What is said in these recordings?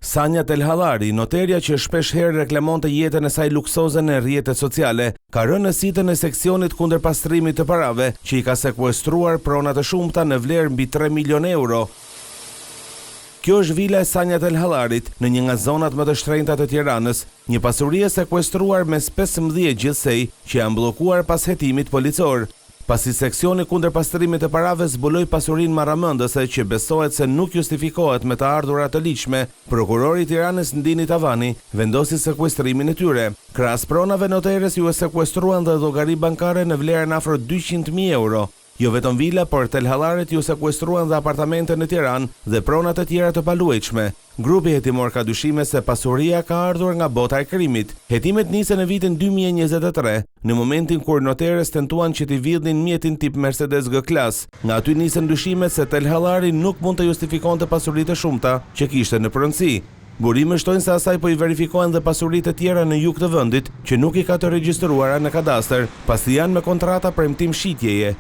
Sanja Telhallari, noterja që shpesh herë reklamonte jetën e saj luksoze në rrjetet sociale, ka rënë në sitën e seksionit kundër pastrimit të parave, që i ka sekuestruar prona të shumta në vlerë mbi 3 milion euro. Kjo është vila e Sanja Telhallarit në një nga zonat më të shtrenjta të Tiranës, një pasuri e sekuestruar mes 15 gjithsej që janë bllokuar pas hetimit policor. Pasi seksioni kundër pastrimit të parave zbuloi pasurinë marramendëse që besohet se nuk justifikohet me të ardhurat të ligjshme, prokurori i Tiranës Ndini Tavani vendosi sekuestrimin e tyre. Krahas pronave, noteres ju e sekuestruan dhe llogari bankare në vlerën afër 200.000 euro. Jo vetëm vila, por Telhallarit ju sekuestruan dhe apartamente në Tiranë dhe pronat e tjera të paluajtshme. Grupi hetimor ka dyshime se pasuria ka ardhur nga bota e krimit. Hetimet nisën në vitin 2023, në momentin kur noteres tentuan që t'i vidhnin mjetin tip Mercedes G-Class. Nga aty nisën dyshimet se Telhallari nuk mund të justifikonte pasuritë e shumta që kishte në pronësi. Burime shtojnë se asaj po i verifikohen dhe pasuritë e tjera në jug të vendit që nuk i ka të regjistruara në kadastër, pasi janë me kontrata premtim shitjeje.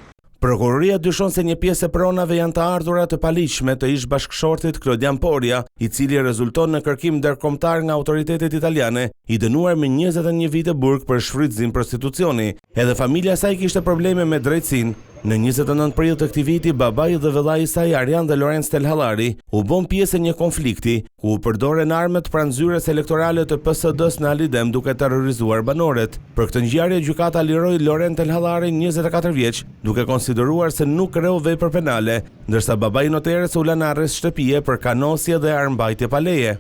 Prokuroria dyshon se një pjesë e pronave janë të ardhura të paligjshme të ish bashkëshortit Klodian Porja, i cili rezulton në kërkim ndërkombëtar nga autoritetet italiane, i dënuar me 21 vite burg për shfrytëzim prostitucioni. Edhe familja e saj kishte probleme me drejtësinë. Në 29 prill të këtij viti, babai dhe vëllai i saj Arjan dhe Lorenz Telhallari u bën pjesë e një konflikti ku u përdoren armët pranë zyres elektorale të PSD-s në Alidem duke terrorizuar banorët. Për këtë ngjarje gjykata liroi Lorenz Telhallari 24 vjeç, duke konsideruar se nuk kreu vepër penale, ndërsa babai i noteres u la në arrest shtëpie për kanosje dhe armbajtje pa leje.